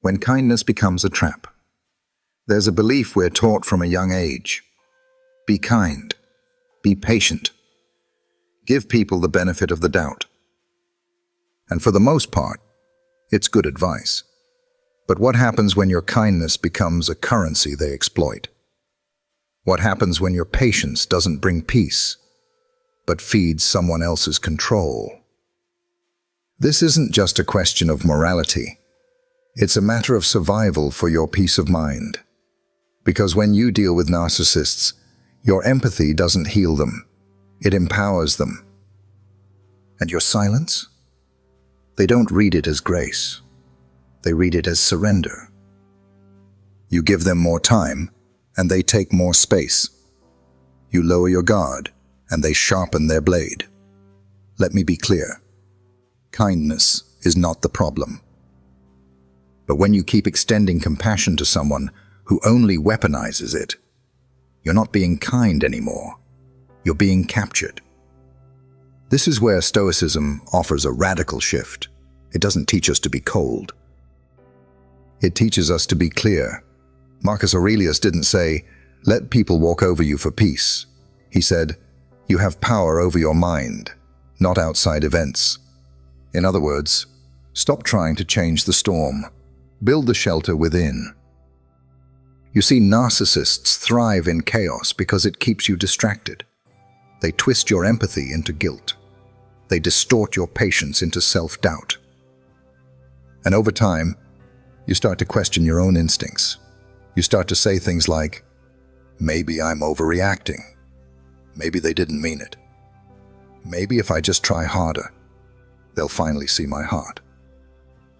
when kindness becomes a trap. There's a belief we're taught from a young age. Be kind. Be patient. Give people the benefit of the doubt. And for the most part, it's good advice. But what happens when your kindness becomes a currency they exploit? What happens when your patience doesn't bring peace, but feeds someone else's control? This isn't just a question of morality. It's a matter of survival for your peace of mind. Because when you deal with narcissists, your empathy doesn't heal them. It empowers them. And your silence? They don't read it as grace. They read it as surrender. You give them more time, and they take more space. You lower your guard, and they sharpen their blade. Let me be clear. Kindness is not the problem. But when you keep extending compassion to someone who only weaponizes it, you're not being kind anymore. You're being captured. This is where Stoicism offers a radical shift. It doesn't teach us to be cold. It teaches us to be clear. Marcus Aurelius didn't say, "Let people walk over you for peace." He said, "You have power over your mind, not outside events." In other words, stop trying to change the storm. Build the shelter within. You see, narcissists thrive in chaos because it keeps you distracted. They twist your empathy into guilt. They distort your patience into self-doubt. And over time, you start to question your own instincts. You start to say things like, "Maybe I'm overreacting. Maybe they didn't mean it. Maybe if I just try harder, they'll finally see my heart."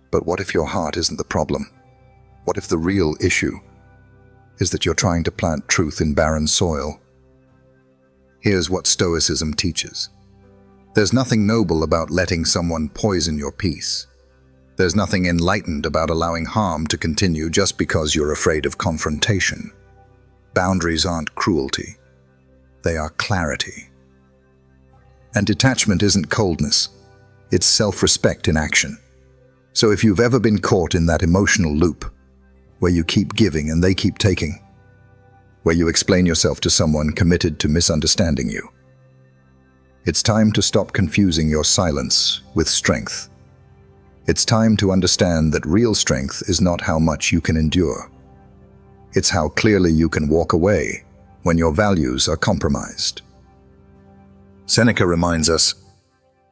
But what if your heart isn't the problem? What if the real issue is that you're trying to plant truth in barren soil? Here's what Stoicism teaches. There's nothing noble about letting someone poison your peace. There's nothing enlightened about allowing harm to continue just because you're afraid of confrontation. Boundaries aren't cruelty. They are clarity. And detachment isn't coldness. It's self-respect in action. So if you've ever been caught in that emotional loop, where you keep giving and they keep taking, where you explain yourself to someone committed to misunderstanding you, it's time to stop confusing your silence with strength. It's time to understand that real strength is not how much you can endure. It's how clearly you can walk away when your values are compromised. Seneca reminds us,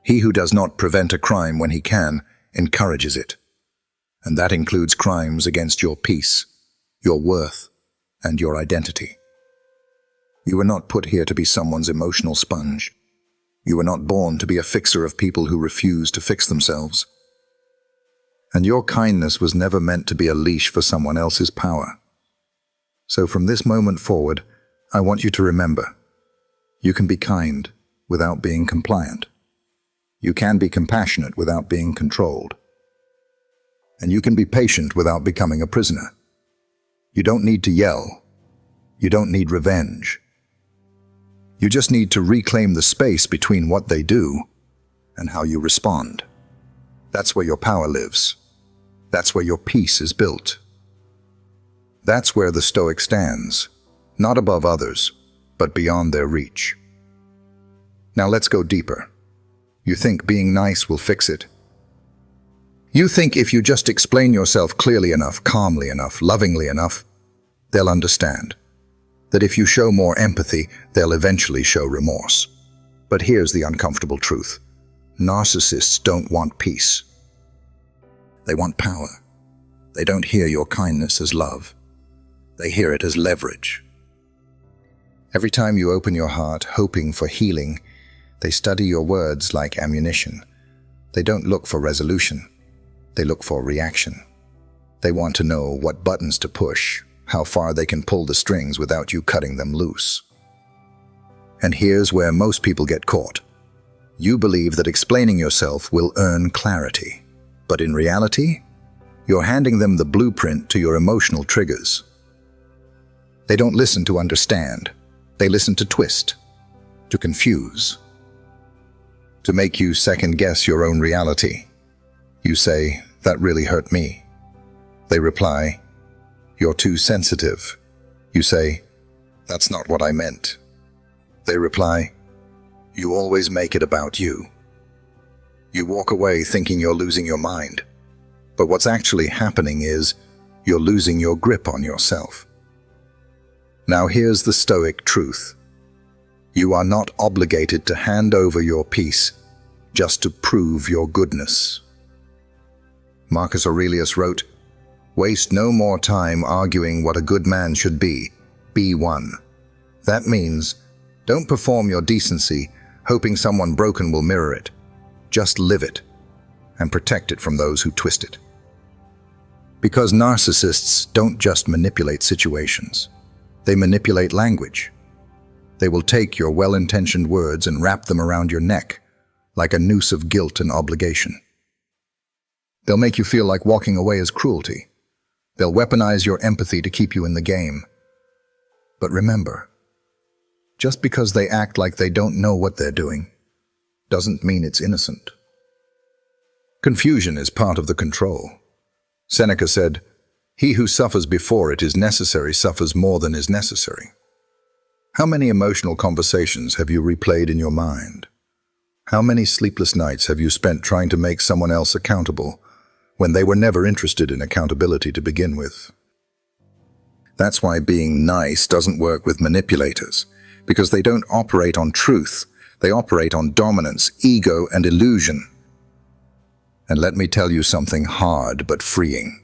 "He who does not prevent a crime when he can, encourages it." And that includes crimes against your peace, your worth, and your identity. You were not put here to be someone's emotional sponge. You were not born to be a fixer of people who refuse to fix themselves. And your kindness was never meant to be a leash for someone else's power. So from this moment forward, I want you to remember, you can be kind without being compliant. You can be compassionate without being controlled. And you can be patient without becoming a prisoner. You don't need to yell. You don't need revenge. You just need to reclaim the space between what they do and how you respond. That's where your power lives. That's where your peace is built. That's where the Stoic stands, not above others, but beyond their reach. Now let's go deeper. You think being nice will fix it? You think if you just explain yourself clearly enough, calmly enough, lovingly enough, they'll understand. That if you show more empathy, they'll eventually show remorse. But here's the uncomfortable truth. Narcissists don't want peace. They want power. They don't hear your kindness as love. They hear it as leverage. Every time you open your heart hoping for healing, they study your words like ammunition. They don't look for resolution. They look for reaction. They want to know what buttons to push, how far they can pull the strings without you cutting them loose. And here's where most people get caught. You believe that explaining yourself will earn clarity. But in reality, you're handing them the blueprint to your emotional triggers. They don't listen to understand. They listen to twist, to confuse, to make you second-guess your own reality. You say, "That really hurt me." They reply, "You're too sensitive." You say, "That's not what I meant." They reply, "You always make it about you." You walk away thinking you're losing your mind, but what's actually happening is you're losing your grip on yourself. Now here's the Stoic truth. You are not obligated to hand over your peace just to prove your goodness. Marcus Aurelius wrote, "Waste no more time arguing what a good man should be one." That means, don't perform your decency hoping someone broken will mirror it. Just live it and protect it from those who twist it. Because narcissists don't just manipulate situations. They manipulate language. They will take your well-intentioned words and wrap them around your neck like a noose of guilt and obligation. They'll make you feel like walking away is cruelty. They'll weaponize your empathy to keep you in the game. But remember, just because they act like they don't know what they're doing doesn't mean it's innocent. Confusion is part of the control. Seneca said, "He who suffers before it is necessary suffers more than is necessary." How many emotional conversations have you replayed in your mind? How many sleepless nights have you spent trying to make someone else accountable when they were never interested in accountability to begin with? That's why being nice doesn't work with manipulators, because they don't operate on truth. They operate on dominance, ego, and illusion. And let me tell you something hard but freeing.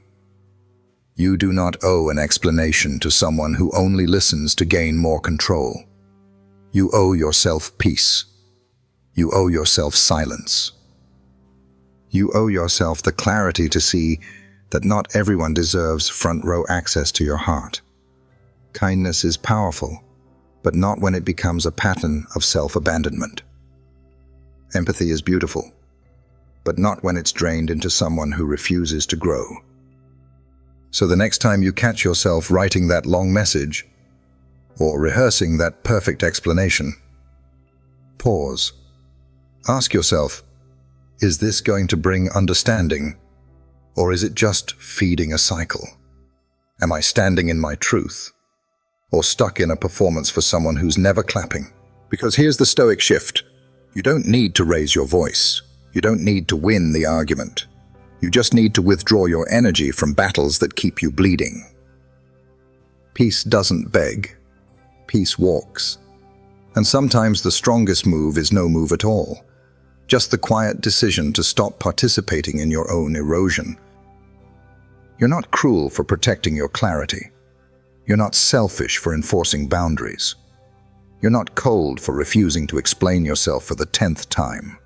You do not owe an explanation to someone who only listens to gain more control. You owe yourself peace. You owe yourself silence. You owe yourself the clarity to see that not everyone deserves front-row access to your heart. Kindness is powerful, but not when it becomes a pattern of self-abandonment. Empathy is beautiful, but not when it's drained into someone who refuses to grow. So the next time you catch yourself writing that long message, or rehearsing that perfect explanation, pause. Ask yourself, is this going to bring understanding, or is it just feeding a cycle? Am I standing in my truth, or stuck in a performance for someone who's never clapping? Because here's the Stoic shift. You don't need to raise your voice. You don't need to win the argument. You just need to withdraw your energy from battles that keep you bleeding. Peace doesn't beg. Peace walks. And sometimes the strongest move is no move at all. Just the quiet decision to stop participating in your own erosion. You're not cruel for protecting your clarity. You're not selfish for enforcing boundaries. You're not cold for refusing to explain yourself for the 10th time.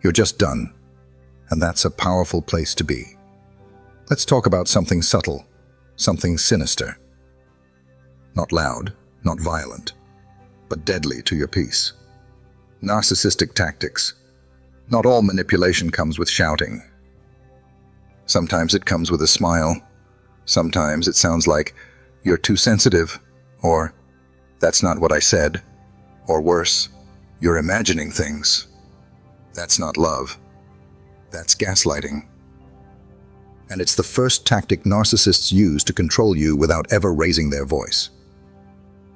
You're just done. And that's a powerful place to be. Let's talk about something subtle, something sinister. Not loud, not violent, but deadly to your peace. Narcissistic tactics. Not all manipulation comes with shouting. Sometimes it comes with a smile. Sometimes it sounds like, "You're too sensitive," or "That's not what I said," or worse, "You're imagining things." That's not love. That's gaslighting. And it's the first tactic narcissists use to control you without ever raising their voice.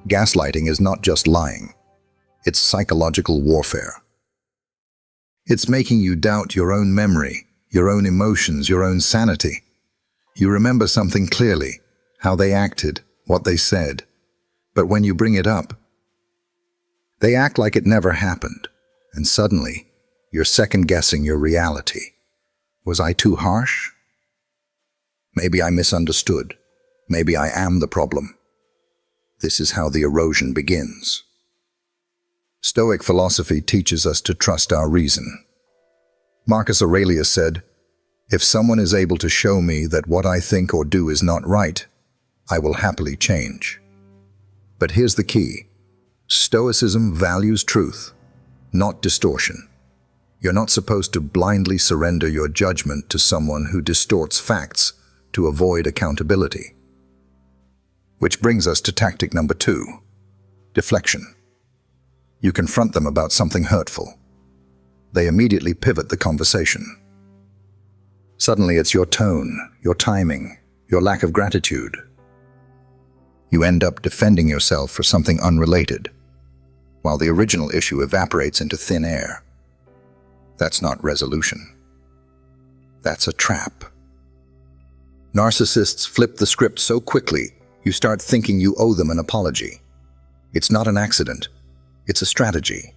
Gaslighting is not just lying. It's psychological warfare. It's making you doubt your own memory, your own emotions, your own sanity. You remember something clearly, how they acted, what they said. But when you bring it up, they act like it never happened, and suddenly, you're second-guessing your reality. Was I too harsh? Maybe I misunderstood. Maybe I am the problem. This is how the erosion begins. Stoic philosophy teaches us to trust our reason. Marcus Aurelius said, "If someone is able to show me that what I think or do is not right, I will happily change." But here's the key. Stoicism values truth, not distortion. You're not supposed to blindly surrender your judgment to someone who distorts facts to avoid accountability. Which brings us to tactic number 2, deflection. You confront them about something hurtful. They immediately pivot the conversation. Suddenly it's your tone, your timing, your lack of gratitude. You end up defending yourself for something unrelated, while the original issue evaporates into thin air. That's not resolution. That's a trap. Narcissists flip the script so quickly, you start thinking you owe them an apology. It's not an accident. It's a strategy.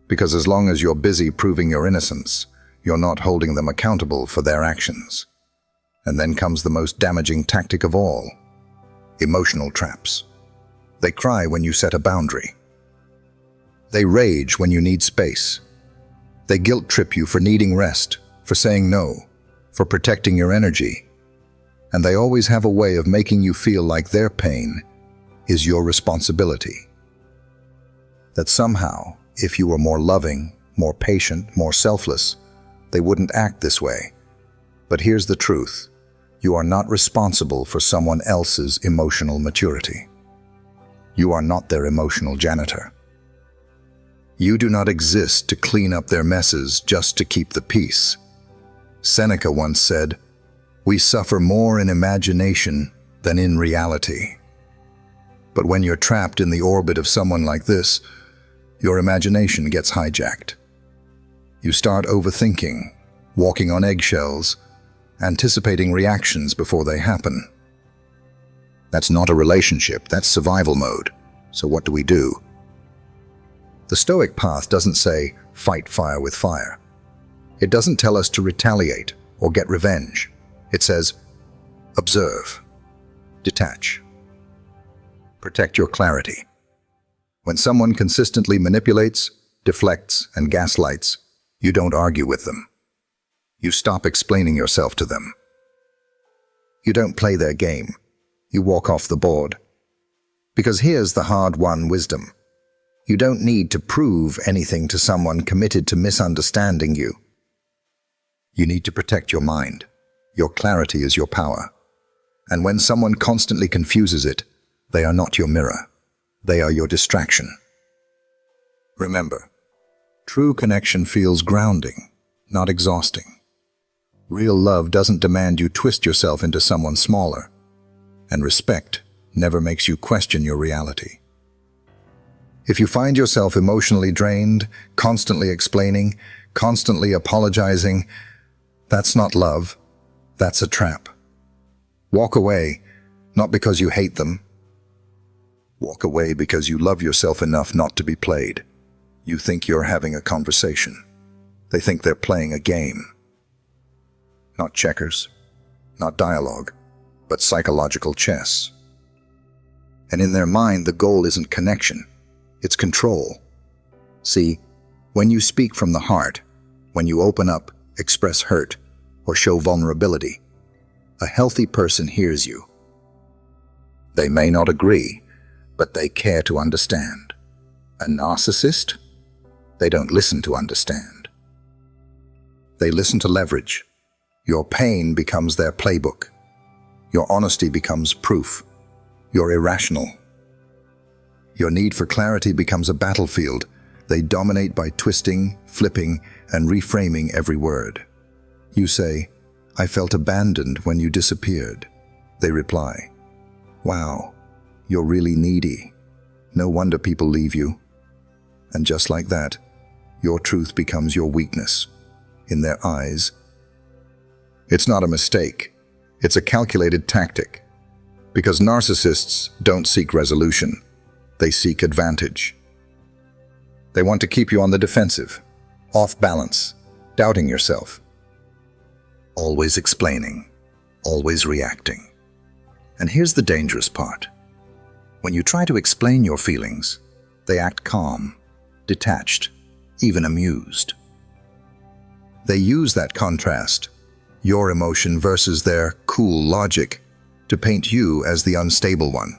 Because as long as you're busy proving your innocence, you're not holding them accountable for their actions. And then comes the most damaging tactic of all: emotional traps. They cry when you set a boundary. They rage when you need space. They guilt trip you for needing rest, for saying no, for protecting your energy. And they always have a way of making you feel like their pain is your responsibility. That somehow, if you were more loving, more patient, more selfless, they wouldn't act this way. But here's the truth: you are not responsible for someone else's emotional maturity. You are not their emotional janitor. You do not exist to clean up their messes just to keep the peace. Seneca once said, "We suffer more in imagination than in reality." But when you're trapped in the orbit of someone like this, your imagination gets hijacked. You start overthinking, walking on eggshells, anticipating reactions before they happen. That's not a relationship, that's survival mode. So what do? The Stoic path doesn't say, fight fire with fire. It doesn't tell us to retaliate or get revenge. It says, observe, detach, protect your clarity. When someone consistently manipulates, deflects, and gaslights, you don't argue with them. You stop explaining yourself to them. You don't play their game. You walk off the board. Because here's the hard-won wisdom. You don't need to prove anything to someone committed to misunderstanding you. You need to protect your mind. Your clarity is your power. And when someone constantly confuses it, they are not your mirror. They are your distraction. Remember, true connection feels grounding, not exhausting. Real love doesn't demand you twist yourself into someone smaller. And respect never makes you question your reality. If you find yourself emotionally drained, constantly explaining, constantly apologizing, that's not love, that's a trap. Walk away, not because you hate them. Walk away because you love yourself enough not to be played. You think you're having a conversation. They think they're playing a game. Not checkers, not dialogue, but psychological chess. And in their mind, the goal isn't connection. It's control. See, when you speak from the heart, when you open up, express hurt, or show vulnerability, a healthy person hears you. They may not agree, but they care to understand. A narcissist? They don't listen to understand. They listen to leverage. Your pain becomes their playbook. Your honesty becomes proof. You're irrational. Your need for clarity becomes a battlefield. They dominate by twisting, flipping, and reframing every word. You say, "I felt abandoned when you disappeared." They reply, "Wow, you're really needy. No wonder people leave you." And just like that, your truth becomes your weakness in their eyes. It's not a mistake. It's a calculated tactic. Because narcissists don't seek resolution. They seek advantage. They want to keep you on the defensive, off balance, doubting yourself. Always explaining, always reacting. And here's the dangerous part. When you try to explain your feelings, they act calm, detached, even amused. They use that contrast, your emotion versus their cool logic, to paint you as the unstable one.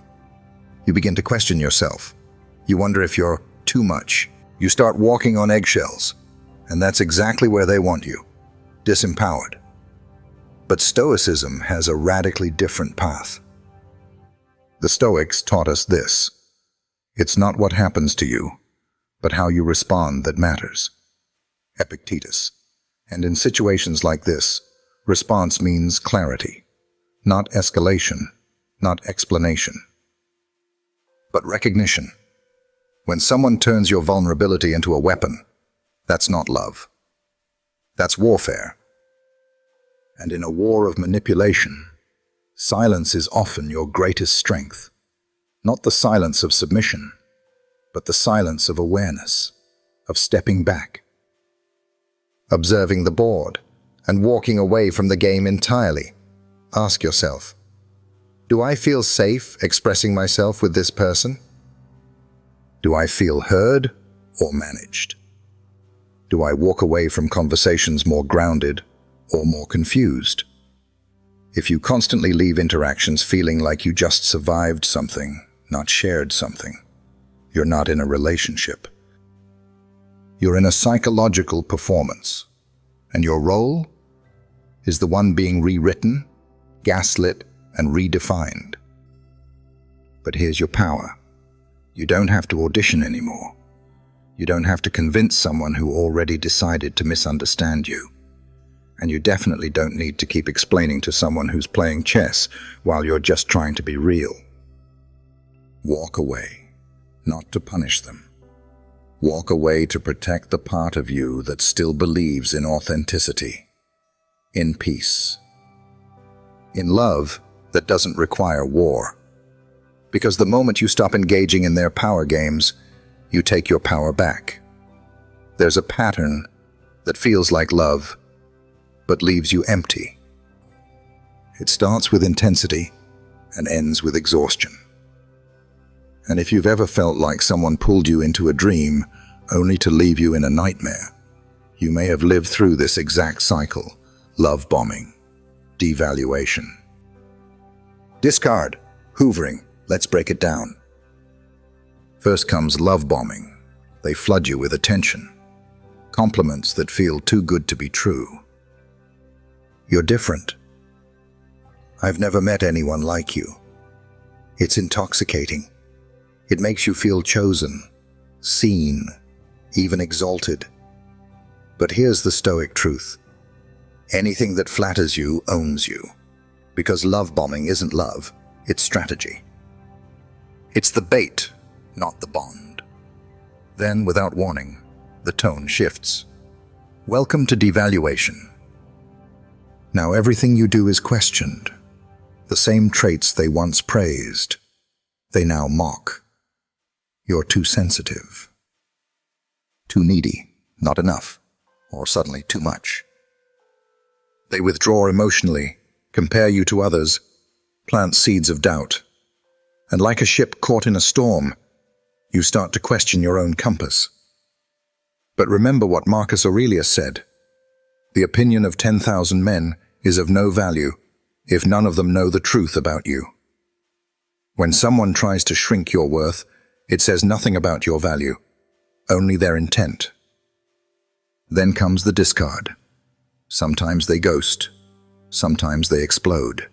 You begin to question yourself. You wonder if you're too much. You start walking on eggshells. And that's exactly where they want you, disempowered. But Stoicism has a radically different path. The Stoics taught us this: it's not what happens to you, but how you respond that matters. Epictetus. And in situations like this, response means clarity, not escalation, not explanation, but recognition. When someone turns your vulnerability into a weapon, that's not love. That's warfare. And in a war of manipulation, silence is often your greatest strength. Not the silence of submission, but the silence of awareness, of stepping back, observing the board, and walking away from the game entirely. Ask yourself, do I feel safe expressing myself with this person? Do I feel heard or managed? Do I walk away from conversations more grounded or more confused? If you constantly leave interactions feeling like you just survived something, not shared something, you're not in a relationship. You're in a psychological performance, and your role is the one being rewritten, gaslit, and redefined. But here's your power. You don't have to audition anymore. You don't have to convince someone who already decided to misunderstand you. And you definitely don't need to keep explaining to someone who's playing chess while you're just trying to be real. Walk away, not to punish them. Walk away to protect the part of you that still believes in authenticity, in peace, in love that doesn't require war. Because the moment you stop engaging in their power games, you take your power back. There's a pattern that feels like love, but leaves you empty. It starts with intensity and ends with exhaustion. And if you've ever felt like someone pulled you into a dream only to leave you in a nightmare, you may have lived through this exact cycle: love bombing, devaluation. Discard, hoovering. Let's break it down. First comes love bombing. They flood you with attention, compliments that feel too good to be true. You're different. I've never met anyone like you. It's intoxicating. It makes you feel chosen, seen, even exalted. But here's the Stoic truth. Anything that flatters you owns you. Because love bombing isn't love, it's strategy. It's the bait, not the bond. Then, without warning, the tone shifts. Welcome to devaluation. Now everything you do is questioned. The same traits they once praised, they now mock. You're too sensitive, too needy, not enough, or suddenly too much. They withdraw emotionally, compare you to others, plant seeds of doubt. And like a ship caught in a storm, you start to question your own compass. But remember what Marcus Aurelius said: the opinion of 10,000 men is of no value if none of them know the truth about you. When someone tries to shrink your worth, it says nothing about your value, only their intent. Then comes the discard. Sometimes they ghost, sometimes they explode.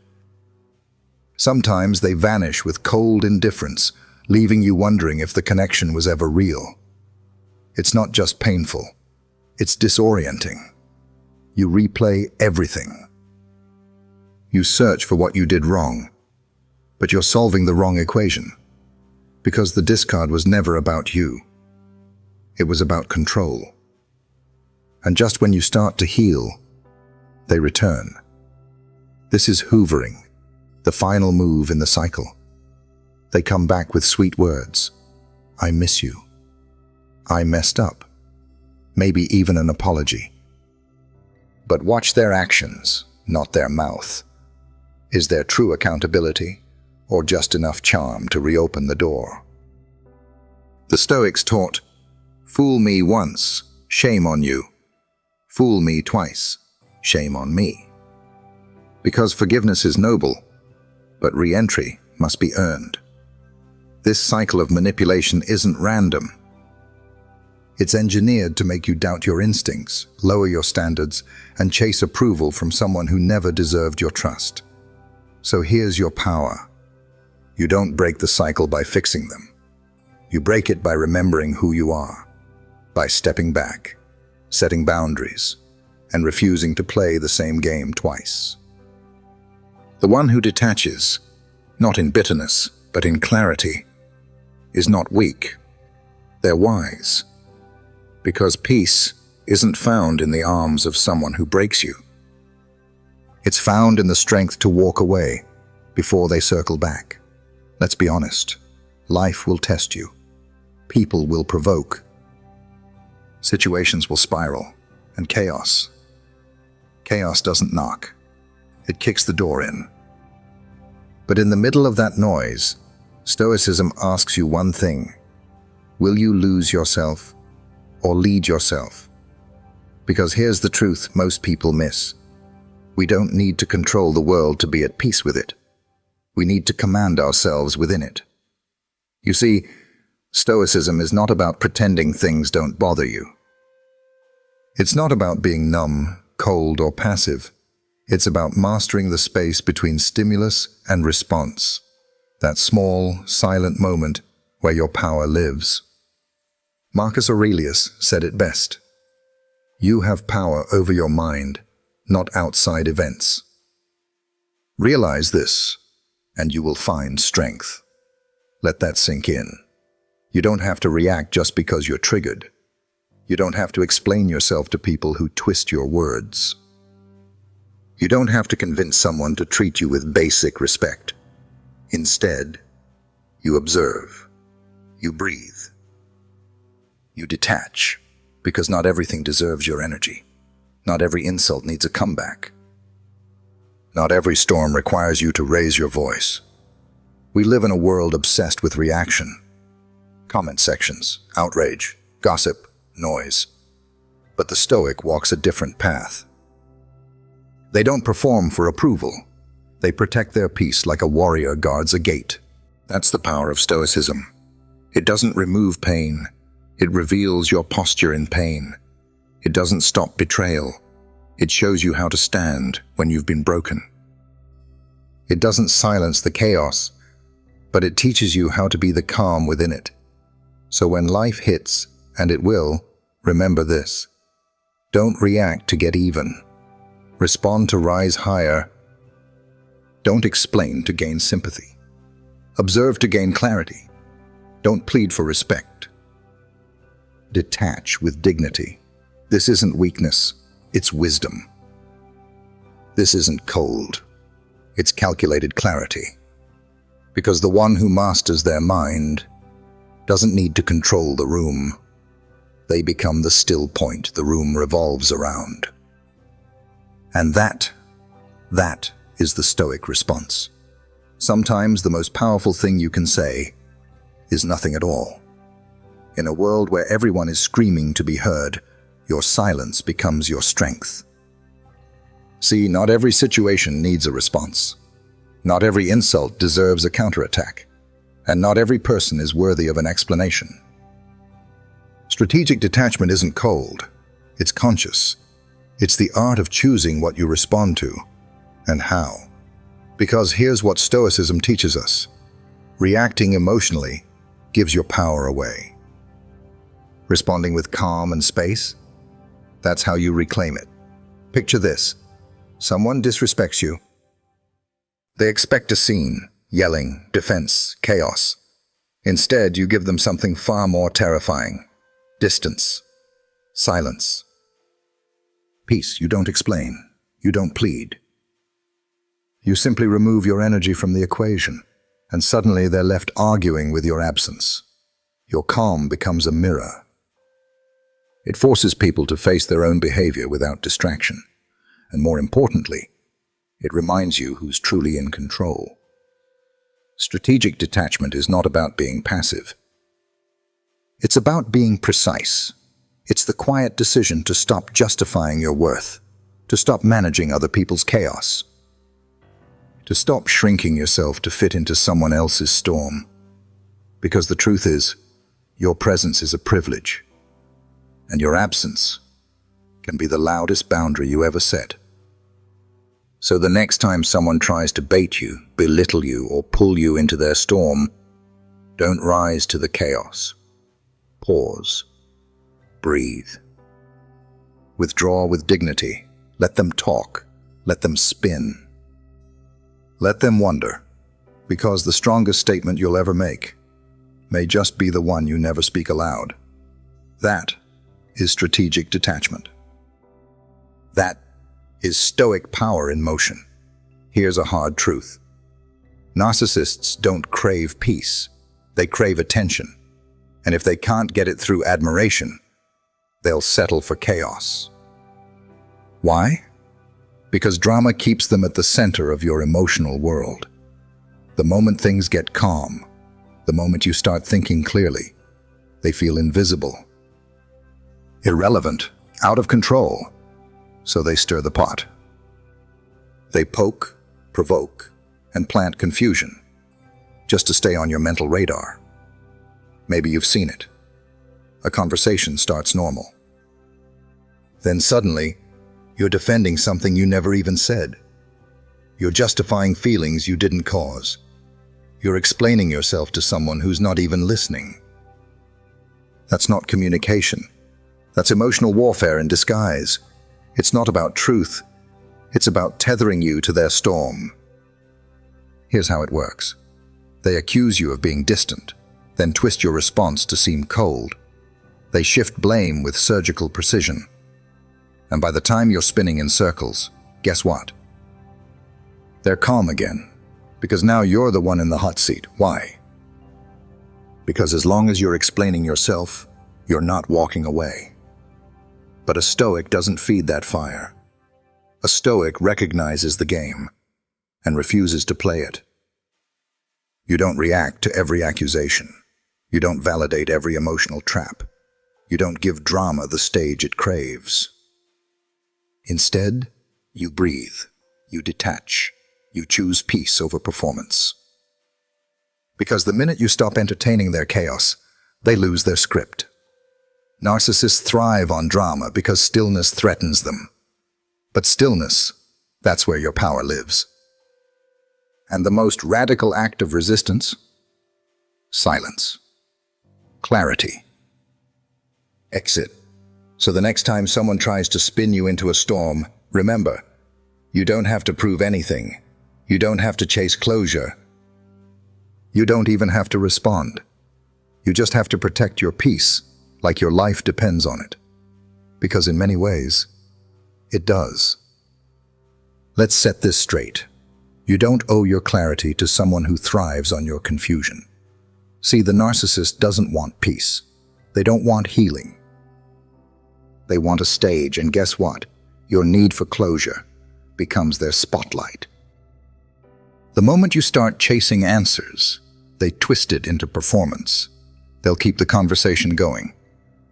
Sometimes they vanish with cold indifference, leaving you wondering if the connection was ever real. It's not just painful, it's disorienting. You replay everything. You search for what you did wrong, but you're solving the wrong equation, because the discard was never about you. It was about control. And just when you start to heal, they return. This is hoovering, the final move in the cycle. They come back with sweet words. I miss you. I messed up. Maybe even an apology. But watch their actions, not their mouth. Is there true accountability, or just enough charm to reopen the door? The Stoics taught, fool me once, shame on you. Fool me twice, shame on me. Because forgiveness is noble, but re-entry must be earned. This cycle of manipulation isn't random. It's engineered to make you doubt your instincts, lower your standards, and chase approval from someone who never deserved your trust. So here's your power. You don't break the cycle by fixing them. You break it by remembering who you are, by stepping back, setting boundaries, and refusing to play the same game twice. The one who detaches, not in bitterness, but in clarity, is not weak. They're wise. Because peace isn't found in the arms of someone who breaks you. It's found in the strength to walk away before they circle back. Let's be honest. Life will test you. People will provoke. Situations will spiral. And chaos doesn't knock. It kicks the door in. But in the middle of that noise, Stoicism asks you one thing. Will you lose yourself or lead yourself? Because here's the truth most people miss. We don't need to control the world to be at peace with it. We need to command ourselves within it. You see, Stoicism is not about pretending things don't bother you. It's not about being numb, cold, or passive. It's about mastering the space between stimulus and response. That small, silent moment where your power lives. Marcus Aurelius said it best. You have power over your mind, not outside events. Realize this, and you will find strength. Let that sink in. You don't have to react just because you're triggered. You don't have to explain yourself to people who twist your words. You don't have to convince someone to treat you with basic respect. Instead, you observe. You breathe. You detach, because not everything deserves your energy. Not every insult needs a comeback. Not every storm requires you to raise your voice. We live in a world obsessed with reaction. Comment sections, outrage, gossip, noise. But the Stoic walks a different path. They don't perform for approval. They protect their peace like a warrior guards a gate. That's the power of Stoicism. It doesn't remove pain. It reveals your posture in pain. It doesn't stop betrayal. It shows you how to stand when you've been broken. It doesn't silence the chaos, but it teaches you how to be the calm within it. So when life hits, and it will, remember this. Don't react to get even. Respond to rise higher. Don't explain to gain sympathy. Observe to gain clarity. Don't plead for respect. Detach with dignity. This isn't weakness, it's wisdom. This isn't cold, it's calculated clarity. Because the one who masters their mind doesn't need to control the room. They become the still point the room revolves around. And that is the Stoic response. Sometimes the most powerful thing you can say is nothing at all. In a world where everyone is screaming to be heard, your silence becomes your strength. See, not every situation needs a response. Not every insult deserves a counterattack. And not every person is worthy of an explanation. Strategic detachment isn't cold, it's conscious. It's the art of choosing what you respond to and how. Because here's what Stoicism teaches us. Reacting emotionally gives your power away. Responding with calm and space, that's how you reclaim it. Picture this. Someone disrespects you. They expect a scene, yelling, defense, chaos. Instead, you give them something far more terrifying. Distance. Silence. Peace. You don't explain. You don't plead. You simply remove your energy from the equation, and suddenly they're left arguing with your absence. Your calm becomes a mirror. It forces people to face their own behavior without distraction. And more importantly, it reminds you who's truly in control. Strategic detachment is not about being passive. It's about being precise. It's the quiet decision to stop justifying your worth, to stop managing other people's chaos, to stop shrinking yourself to fit into someone else's storm. Because the truth is, your presence is a privilege, and your absence can be the loudest boundary you ever set. So the next time someone tries to bait you, belittle you, or pull you into their storm, don't rise to the chaos. Pause. Breathe. Withdraw with dignity. Let them talk. Let them spin. Let them wonder, because the strongest statement you'll ever make may just be the one you never speak aloud. That is strategic detachment. That is Stoic power in motion. Here's a hard truth. Narcissists don't crave peace. They crave attention. And if they can't get it through admiration, they'll settle for chaos. Why? Because drama keeps them at the center of your emotional world. The moment things get calm, the moment you start thinking clearly, they feel invisible, irrelevant, out of control, so they stir the pot. They poke, provoke, and plant confusion, just to stay on your mental radar. Maybe you've seen it. A conversation starts normal. Then suddenly, you're defending something you never even said. You're justifying feelings you didn't cause. You're explaining yourself to someone who's not even listening. That's not communication. That's emotional warfare in disguise. It's not about truth. It's about tethering you to their storm. Here's how it works. They accuse you of being distant, then twist your response to seem cold. They shift blame with surgical precision. And by the time you're spinning in circles, guess what? They're calm again, because now you're the one in the hot seat. Why? Because as long as you're explaining yourself, you're not walking away. But a Stoic doesn't feed that fire. A Stoic recognizes the game and refuses to play it. You don't react to every accusation. You don't validate every emotional trap. You don't give drama the stage it craves. Instead, you breathe, you detach, you choose peace over performance. Because the minute you stop entertaining their chaos, they lose their script. Narcissists thrive on drama because stillness threatens them. But stillness, that's where your power lives. And the most radical act of resistance? Silence. Clarity. Exit. So the next time someone tries to spin you into a storm, remember, you don't have to prove anything. You don't have to chase closure. You don't even have to respond. You just have to protect your peace, like your life depends on it. Because in many ways, it does. Let's set this straight. You don't owe your clarity to someone who thrives on your confusion. See, the narcissist doesn't want peace. They don't want healing. They want a stage, and guess what? Your need for closure becomes their spotlight. The moment you start chasing answers, they twist it into performance. They'll keep the conversation going,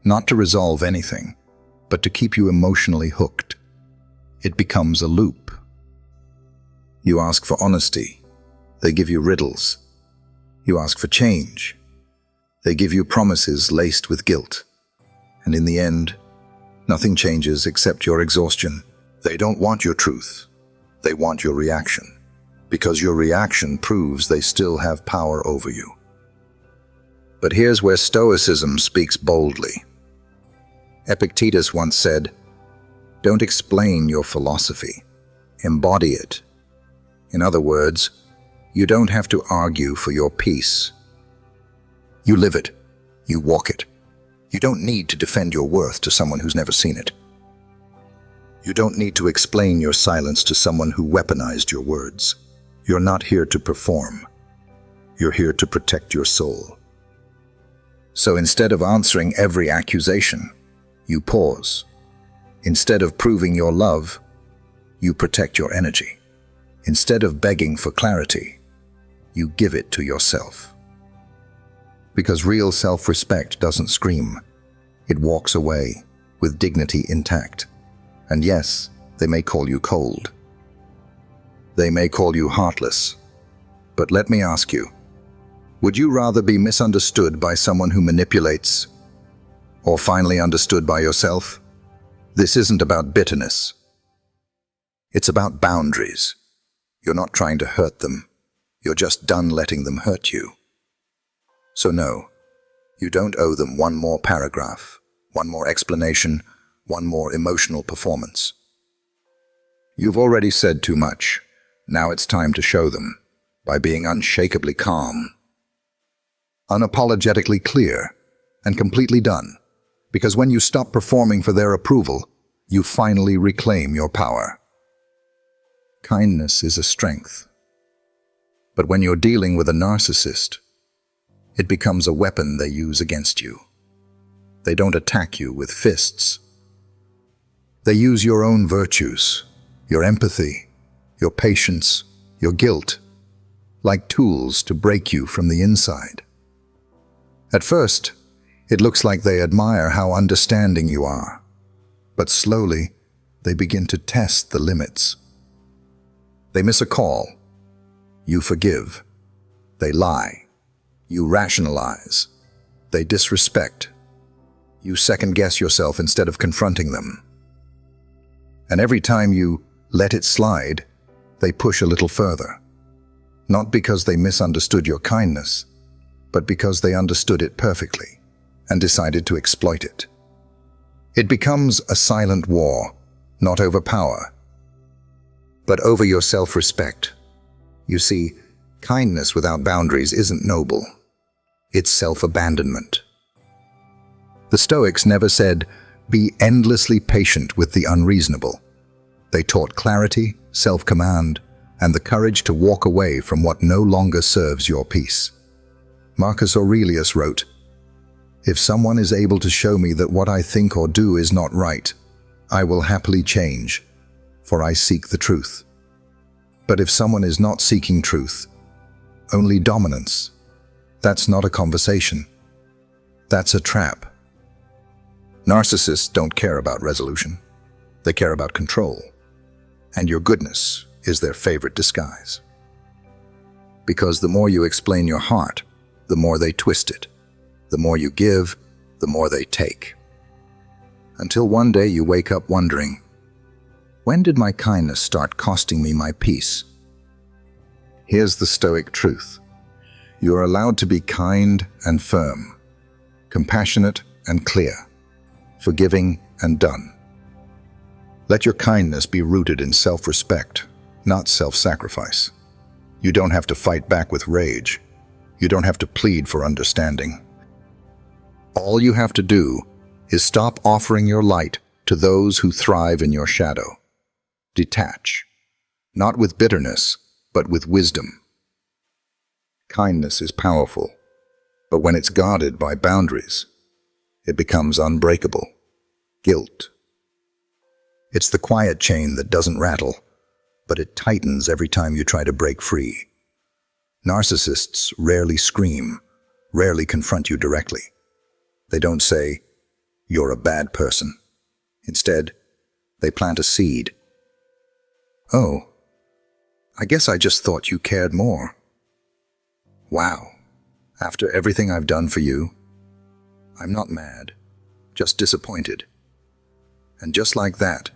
not to resolve anything, but to keep you emotionally hooked. It becomes a loop. You ask for honesty, they give you riddles. You ask for change, they give you promises laced with guilt. And in the end, nothing changes except your exhaustion. They don't want your truth. They want your reaction. Because your reaction proves they still have power over you. But here's where Stoicism speaks boldly. Epictetus once said, "Don't explain your philosophy. Embody it." In other words, you don't have to argue for your peace. You live it. You walk it. You don't need to defend your worth to someone who's never seen it. You don't need to explain your silence to someone who weaponized your words. You're not here to perform. You're here to protect your soul. So instead of answering every accusation, you pause. Instead of proving your love, you protect your energy. Instead of begging for clarity, you give it to yourself. Because real self-respect doesn't scream. It walks away with dignity intact. And yes, they may call you cold. They may call you heartless. But let me ask you, would you rather be misunderstood by someone who manipulates, or finally understood by yourself? This isn't about bitterness. It's about boundaries. You're not trying to hurt them. You're just done letting them hurt you. So no, you don't owe them one more paragraph, one more explanation, one more emotional performance. You've already said too much. Now it's time to show them, by being unshakably calm, unapologetically clear, and completely done. Because when you stop performing for their approval, you finally reclaim your power. Kindness is a strength. But when you're dealing with a narcissist, it becomes a weapon they use against you. They don't attack you with fists. They use your own virtues, your empathy, your patience, your guilt, like tools to break you from the inside. At first, it looks like they admire how understanding you are, but slowly they begin to test the limits. They miss a call. You forgive. They lie. You rationalize. They disrespect. You second-guess yourself instead of confronting them. And every time you let it slide, they push a little further. Not because they misunderstood your kindness, but because they understood it perfectly and decided to exploit it. It becomes a silent war, not over power, but over your self-respect. You see, kindness without boundaries isn't noble. It's self-abandonment. The Stoics never said, "Be endlessly patient with the unreasonable." They taught clarity, self-command, and the courage to walk away from what no longer serves your peace. Marcus Aurelius wrote, "If someone is able to show me that what I think or do is not right, I will happily change, for I seek the truth. But if someone is not seeking truth, only dominance, that's not a conversation. That's a trap." Narcissists don't care about resolution. They care about control. And your goodness is their favorite disguise. Because the more you explain your heart, the more they twist it. The more you give, the more they take. Until one day you wake up wondering, when did my kindness start costing me my peace? Here's the Stoic truth. You are allowed to be kind and firm, compassionate and clear, forgiving and done. Let your kindness be rooted in self-respect, not self-sacrifice. You don't have to fight back with rage. You don't have to plead for understanding. All you have to do is stop offering your light to those who thrive in your shadow. Detach, not with bitterness, but with wisdom. Kindness is powerful, but when it's guarded by boundaries, it becomes unbreakable. Guilt. It's the quiet chain that doesn't rattle, but it tightens every time you try to break free. Narcissists rarely scream, rarely confront you directly. They don't say, "You're a bad person." Instead, they plant a seed. "Oh, I guess I just thought you cared more. Wow, after everything I've done for you, I'm not mad, just disappointed." And just like that,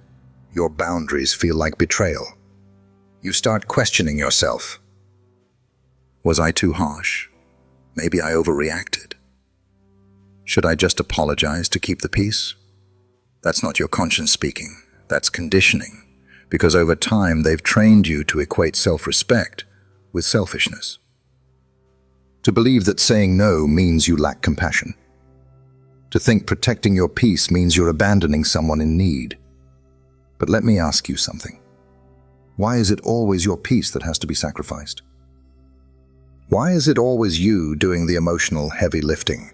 your boundaries feel like betrayal. You start questioning yourself. Was I too harsh? Maybe I overreacted. Should I just apologize to keep the peace? That's not your conscience speaking. That's conditioning. Because over time, they've trained you to equate self-respect with selfishness. To believe that saying no means you lack compassion. To think protecting your peace means you're abandoning someone in need. But let me ask you something. Why is it always your peace that has to be sacrificed? Why is it always you doing the emotional heavy lifting?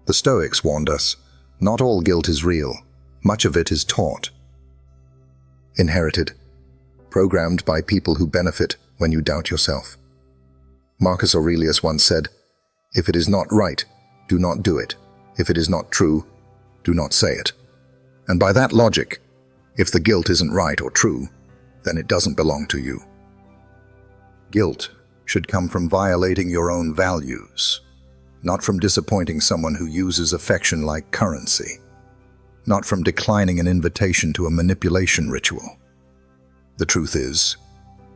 The Stoics warned us, not all guilt is real. Much of it is taught. Inherited. Programmed by people who benefit when you doubt yourself. Marcus Aurelius once said, "If it is not right, do not do it. If it is not true, do not say it." And by that logic, if the guilt isn't right or true, then it doesn't belong to you. Guilt should come from violating your own values, not from disappointing someone who uses affection like currency, not from declining an invitation to a manipulation ritual. The truth is,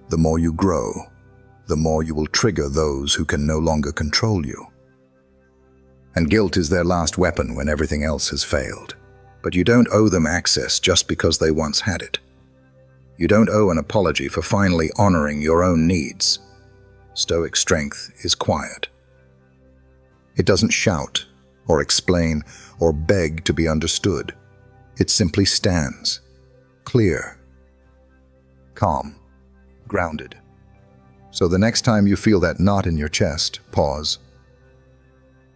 the more you grow, the more you will trigger those who can no longer control you. And guilt is their last weapon when everything else has failed. But you don't owe them access just because they once had it. You don't owe an apology for finally honoring your own needs. Stoic strength is quiet. It doesn't shout, or explain, or beg to be understood. It simply stands, clear, calm, grounded. So the next time you feel that knot in your chest, pause.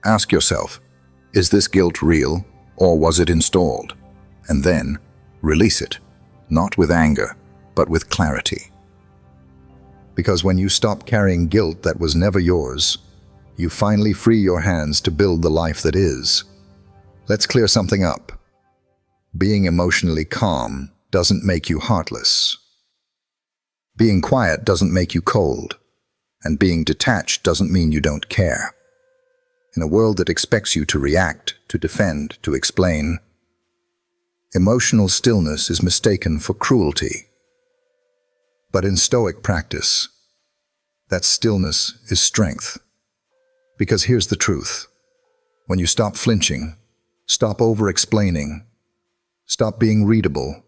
Ask yourself, is this guilt real, or was it installed? And then, release it, not with anger, but with clarity. Because when you stop carrying guilt that was never yours, you finally free your hands to build the life that is. Let's clear something up. Being emotionally calm doesn't make you heartless. Being quiet doesn't make you cold. And being detached doesn't mean you don't care. In a world that expects you to react, to defend, to explain, emotional stillness is mistaken for cruelty. But in Stoic practice, that stillness is strength. Because here's the truth. When you stop flinching, stop over-explaining, stop being readable,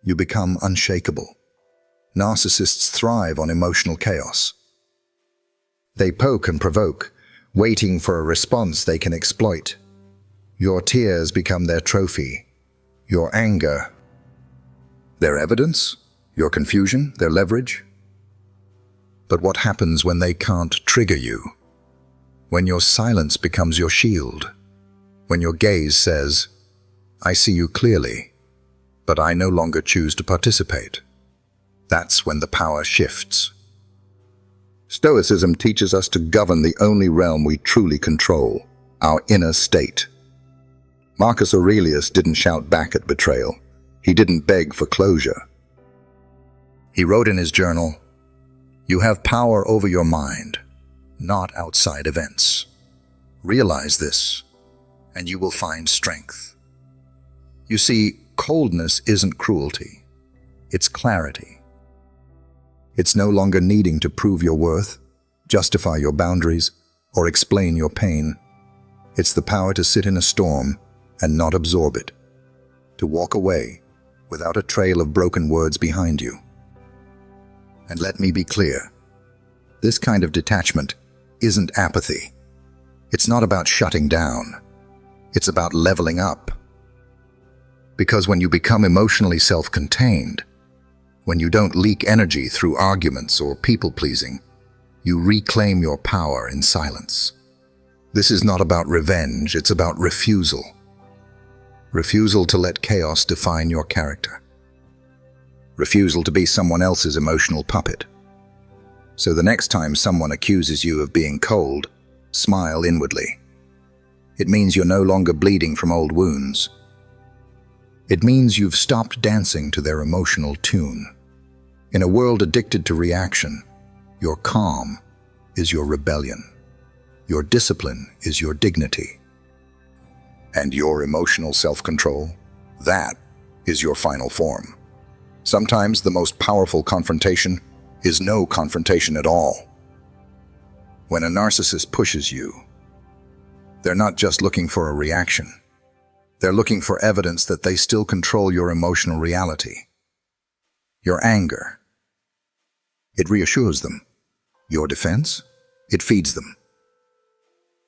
you become unshakable. Narcissists thrive on emotional chaos. They poke and provoke, waiting for a response they can exploit. Your tears become their trophy, your anger, their evidence, your confusion, their leverage. But what happens when they can't trigger you? When your silence becomes your shield? When your gaze says, I see you clearly, but I no longer choose to participate? That's when the power shifts. Stoicism teaches us to govern the only realm we truly control, our inner state. Marcus Aurelius didn't shout back at betrayal. He didn't beg for closure. He wrote in his journal, "You have power over your mind, not outside events. Realize this, and you will find strength." You see, coldness isn't cruelty. It's clarity. It's no longer needing to prove your worth, justify your boundaries, or explain your pain. It's the power to sit in a storm and not absorb it, to walk away without a trail of broken words behind you. And let me be clear, this kind of detachment isn't apathy. It's not about shutting down. It's about leveling up. Because when you become emotionally self-contained, when you don't leak energy through arguments or people-pleasing, you reclaim your power in silence. This is not about revenge, it's about refusal. Refusal to let chaos define your character. Refusal to be someone else's emotional puppet. So the next time someone accuses you of being cold, smile inwardly. It means you're no longer bleeding from old wounds. It means you've stopped dancing to their emotional tune. In a world addicted to reaction, your calm is your rebellion. Your discipline is your dignity. And your emotional self-control, that is your final form. Sometimes the most powerful confrontation is no confrontation at all. When a narcissist pushes you, they're not just looking for a reaction. They're looking for evidence that they still control your emotional reality. Your anger, it reassures them. Your defense, it feeds them.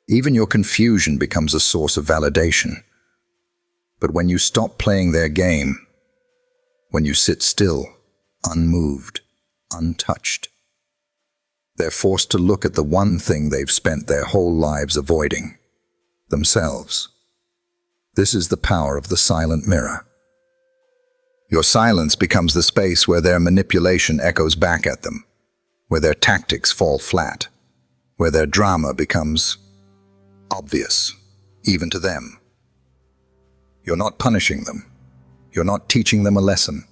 Even your confusion becomes a source of validation. But when you stop playing their game, when you sit still, unmoved, untouched, they're forced to look at the one thing they've spent their whole lives avoiding, themselves. This is the power of the silent mirror. Your silence becomes the space where their manipulation echoes back at them, where their tactics fall flat, where their drama becomes obvious, even to them. You're not punishing them. You're not teaching them a lesson.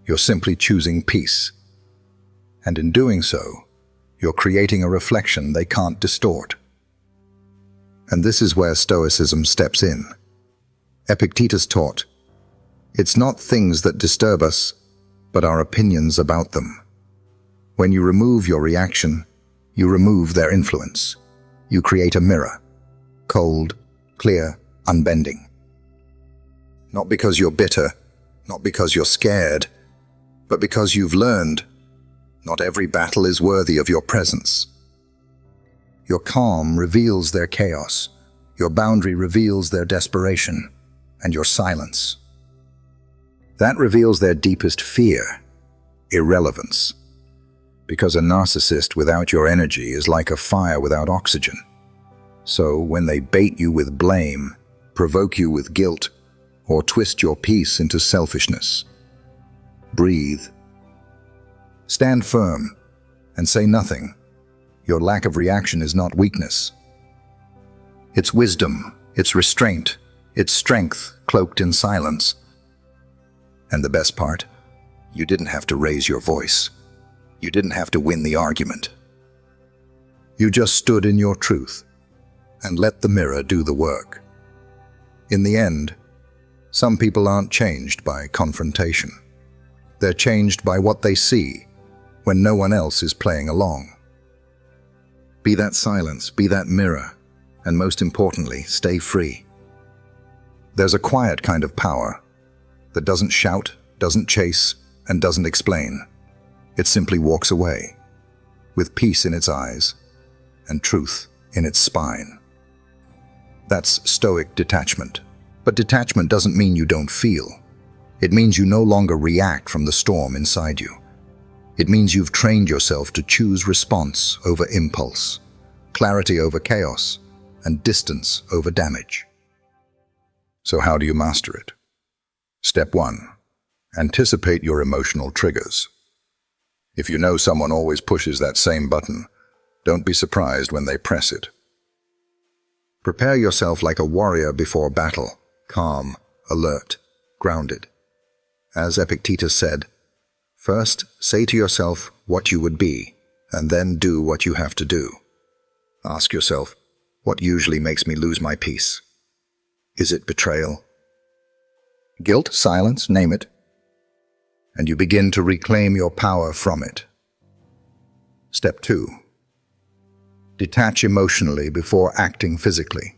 You're simply choosing peace. And in doing so, you're creating a reflection they can't distort. And this is where Stoicism steps in. Epictetus taught, "It's not things that disturb us, but our opinions about them." When you remove your reaction, you remove their influence. You create a mirror, cold, clear, unbending. Not because you're bitter, not because you're scared, but because you've learned not every battle is worthy of your presence. Your calm reveals their chaos, your boundary reveals their desperation, and your silence. That reveals their deepest fear, irrelevance. Because a narcissist without your energy is like a fire without oxygen. So when they bait you with blame, provoke you with guilt, or twist your peace into selfishness, breathe. Stand firm and say nothing. Your lack of reaction is not weakness. It's wisdom, it's restraint, it's strength cloaked in silence. And the best part, you didn't have to raise your voice. You didn't have to win the argument. You just stood in your truth and let the mirror do the work. In the end, some people aren't changed by confrontation. They're changed by what they see when no one else is playing along. Be that silence, be that mirror, and most importantly, stay free. There's a quiet kind of power that doesn't shout, doesn't chase, and doesn't explain. It simply walks away, with peace in its eyes and truth in its spine. That's Stoic detachment. But detachment doesn't mean you don't feel. It means you no longer react from the storm inside you. It means you've trained yourself to choose response over impulse, clarity over chaos, and distance over damage. So how do you master it? Step 1. Anticipate your emotional triggers. If you know someone always pushes that same button, don't be surprised when they press it. Prepare yourself like a warrior before battle, calm, alert, grounded. As Epictetus said, first say to yourself what you would be, and then do what you have to do. Ask yourself, what usually makes me lose my peace? Is it betrayal? Guilt, silence, name it. And you begin to reclaim your power from it. Step 2. Detach emotionally before acting physically.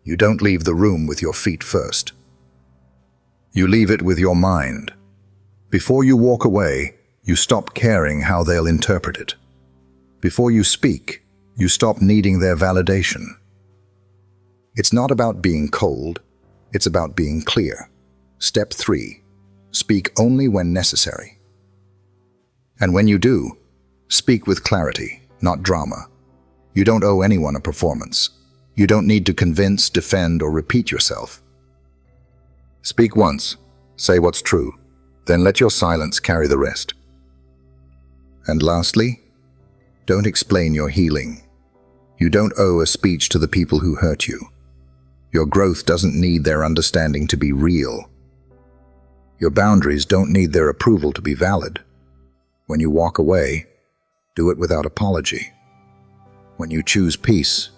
You don't leave the room with your feet first. You leave it with your mind. Before you walk away, you stop caring how they'll interpret it. Before you speak, you stop needing their validation. It's not about being cold, it's about being clear. Step 3. Speak only when necessary. And when you do, speak with clarity, not drama. You don't owe anyone a performance. You don't need to convince, defend, or repeat yourself. Speak once, say what's true, then let your silence carry the rest. And lastly, don't explain your healing. You don't owe a speech to the people who hurt you. Your growth doesn't need their understanding to be real. Your boundaries don't need their approval to be valid. When you walk away, do it without apology. When you choose peace,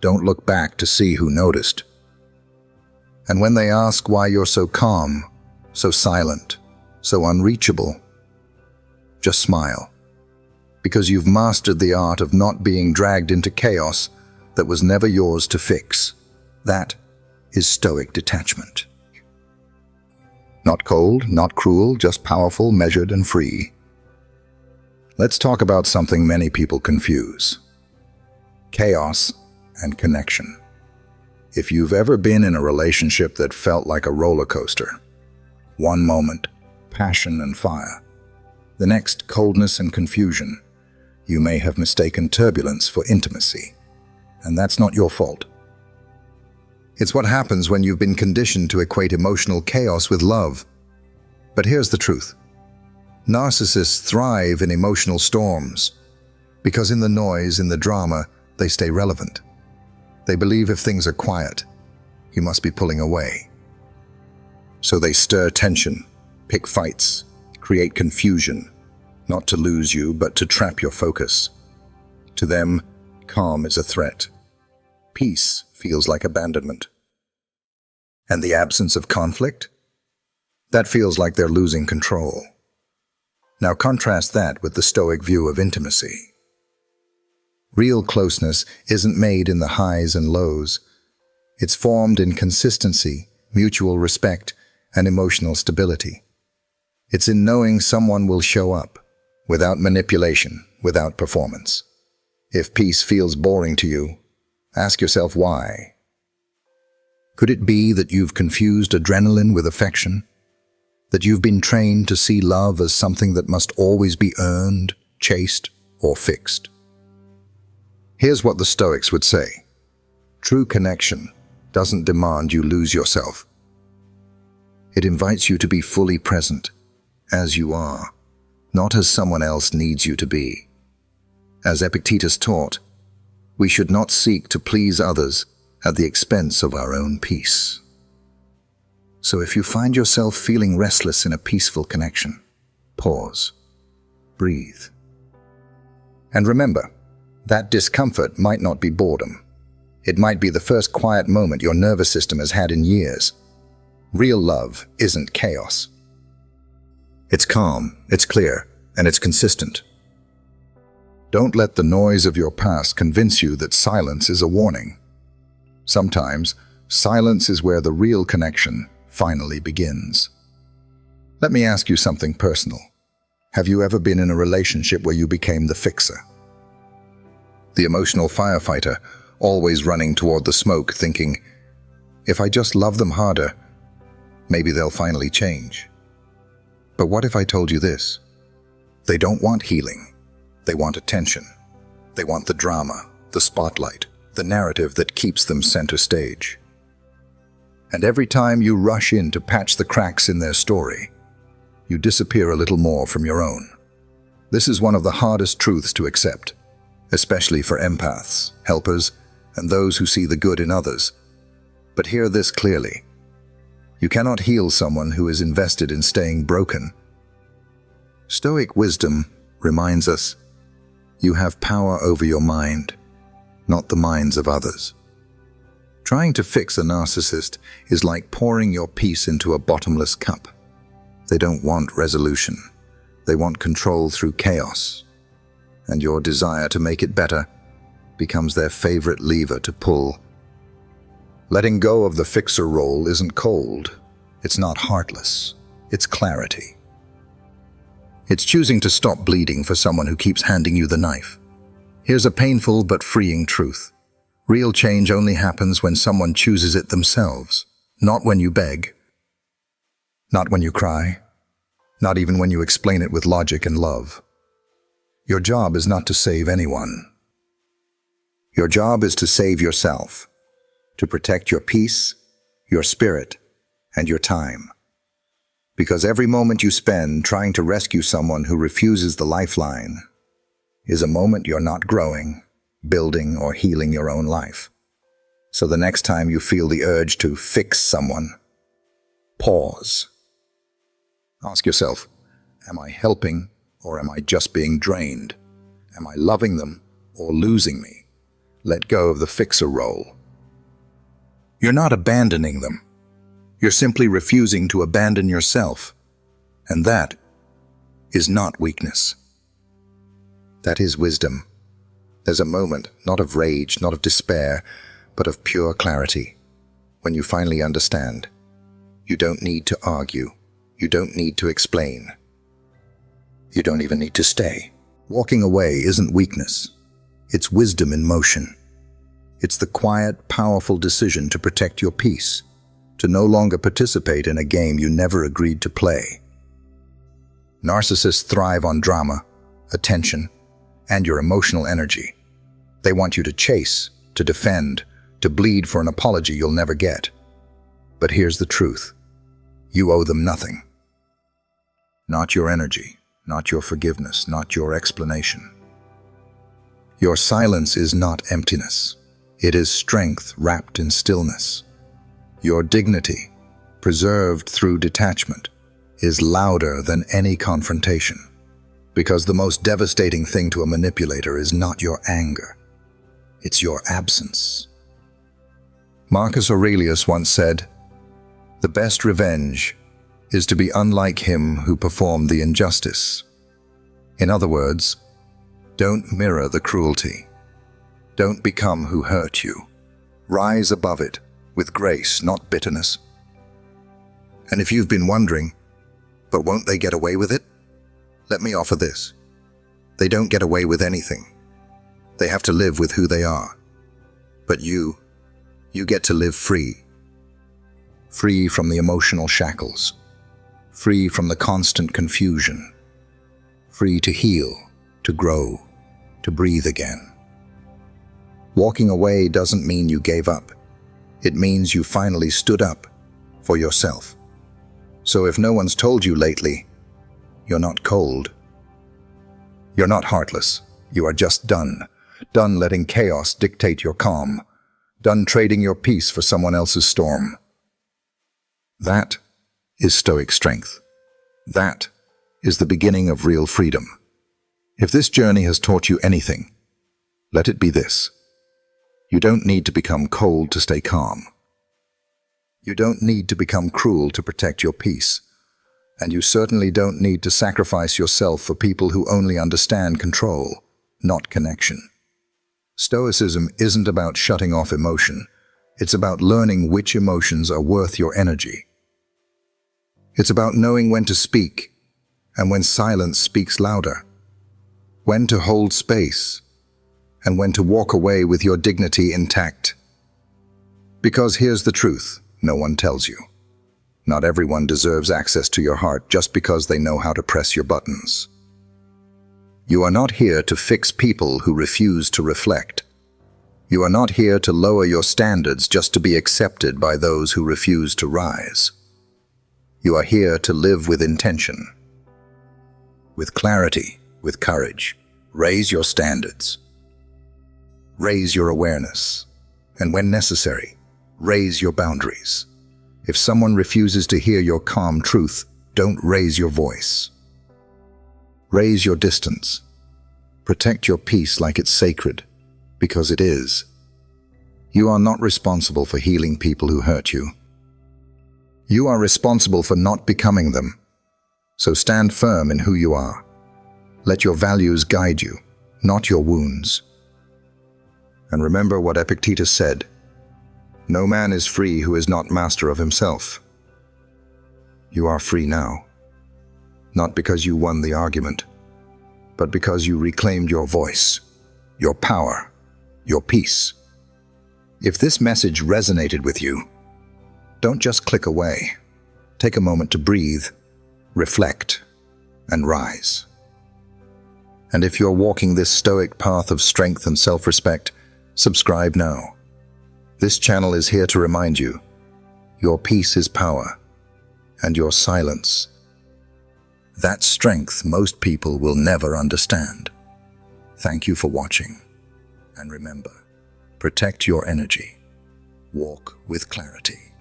don't look back to see who noticed. And when they ask why you're so calm, so silent, so unreachable, just smile. Because you've mastered the art of not being dragged into chaos that was never yours to fix. That is Stoic detachment. Not cold, not cruel, just powerful, measured, and free. Let's talk about something many people confuse: chaos and connection. If you've ever been in a relationship that felt like a roller coaster, one moment, passion and fire, the next, coldness and confusion, you may have mistaken turbulence for intimacy. And that's not your fault. It's what happens when you've been conditioned to equate emotional chaos with love. But here's the truth. Narcissists thrive in emotional storms because in the noise, in the drama, they stay relevant. They believe if things are quiet, you must be pulling away. So they stir tension, pick fights, create confusion, not to lose you, but to trap your focus. To them, calm is a threat. Peace feels like abandonment. And the absence of conflict? That feels like they're losing control. Now contrast that with the Stoic view of intimacy. Real closeness isn't made in the highs and lows. It's formed in consistency, mutual respect, and emotional stability. It's in knowing someone will show up, without manipulation, without performance. If peace feels boring to you, ask yourself why. Could it be that you've confused adrenaline with affection? That you've been trained to see love as something that must always be earned, chased, or fixed? Here's what the Stoics would say. True connection doesn't demand you lose yourself. It invites you to be fully present, as you are, not as someone else needs you to be. As Epictetus taught, we should not seek to please others at the expense of our own peace. So if you find yourself feeling restless in a peaceful connection, pause, breathe. And remember, that discomfort might not be boredom. It might be the first quiet moment your nervous system has had in years. Real love isn't chaos. It's calm, it's clear, and it's consistent. Don't let the noise of your past convince you that silence is a warning. Sometimes, silence is where the real connection finally begins. Let me ask you something personal. Have you ever been in a relationship where you became the fixer? The emotional firefighter, always running toward the smoke, thinking, if I just love them harder, maybe they'll finally change. But what if I told you this? They don't want healing. They want attention. They want the drama, the spotlight, the narrative that keeps them center stage. And every time you rush in to patch the cracks in their story, you disappear a little more from your own. This is one of the hardest truths to accept, especially for empaths, helpers, and those who see the good in others. But hear this clearly. You cannot heal someone who is invested in staying broken. Stoic wisdom reminds us, you have power over your mind, not the minds of others. Trying to fix a narcissist is like pouring your peace into a bottomless cup. They don't want resolution. They want control through chaos. And your desire to make it better becomes their favorite lever to pull. Letting go of the fixer role isn't cold. It's not heartless. It's clarity. It's choosing to stop bleeding for someone who keeps handing you the knife. Here's a painful but freeing truth. Real change only happens when someone chooses it themselves, not when you beg, not when you cry, not even when you explain it with logic and love. Your job is not to save anyone. Your job is to save yourself, to protect your peace, your spirit, and your time. Because every moment you spend trying to rescue someone who refuses the lifeline is a moment you're not growing, building, or healing your own life. So the next time you feel the urge to fix someone, pause. Ask yourself, am I helping or am I just being drained? Am I loving them or losing me? Let go of the fixer role. You're not abandoning them. You're simply refusing to abandon yourself. And that is not weakness. That is wisdom. There's a moment, not of rage, not of despair, but of pure clarity. When you finally understand, you don't need to argue. You don't need to explain. You don't even need to stay. Walking away isn't weakness. It's wisdom in motion. It's the quiet, powerful decision to protect your peace, to no longer participate in a game you never agreed to play. Narcissists thrive on drama, attention, and your emotional energy. They want you to chase, to defend, to bleed for an apology you'll never get. But here's the truth. You owe them nothing. Not your energy, not your forgiveness, not your explanation. Your silence is not emptiness. It is strength wrapped in stillness. Your dignity, preserved through detachment, is louder than any confrontation. Because the most devastating thing to a manipulator is not your anger. It's your absence. Marcus Aurelius once said, "The best revenge is to be unlike him who performed the injustice." In other words, don't mirror the cruelty. Don't become who hurt you. Rise above it with grace, not bitterness. And if you've been wondering, But won't they get away with it? Let me offer this. They don't get away with anything. They have to live with who they are. But you get to live free. Free from the emotional shackles. Free from the constant confusion. Free to heal, to grow, to breathe again. Walking away doesn't mean you gave up. It means you finally stood up for yourself. So if no one's told you lately, you're not cold. You're not heartless. You are just done. Done letting chaos dictate your calm. Done trading your peace for someone else's storm. That is Stoic strength. That is the beginning of real freedom. If this journey has taught you anything, let it be this. You don't need to become cold to stay calm. You don't need to become cruel to protect your peace. And you certainly don't need to sacrifice yourself for people who only understand control, not connection. Stoicism isn't about shutting off emotion. It's about learning which emotions are worth your energy. It's about knowing when to speak and when silence speaks louder, when to hold space and when to walk away with your dignity intact. Because here's the truth, no one tells you. Not everyone deserves access to your heart just because they know how to press your buttons. You are not here to fix people who refuse to reflect. You are not here to lower your standards just to be accepted by those who refuse to rise. You are here to live with intention, with clarity, with courage. Raise your standards. Raise your awareness. And when necessary, raise your boundaries. If someone refuses to hear your calm truth, don't raise your voice. Raise your distance. Protect your peace like it's sacred, because it is. You are not responsible for healing people who hurt you. You are responsible for not becoming them. So stand firm in who you are. Let your values guide you, not your wounds. And remember what Epictetus said, "No man is free who is not master of himself." You are free now, not because you won the argument, but because you reclaimed your voice, your power, your peace. If this message resonated with you, don't just click away. Take a moment to breathe, reflect, and rise. And if you're walking this stoic path of strength and self-respect, subscribe now. This channel is here to remind you, your peace is power, and your silence. That strength most people will never understand. Thank you for watching. And remember, protect your energy, walk with clarity,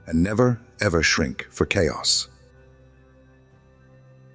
and never ever shrink for chaos.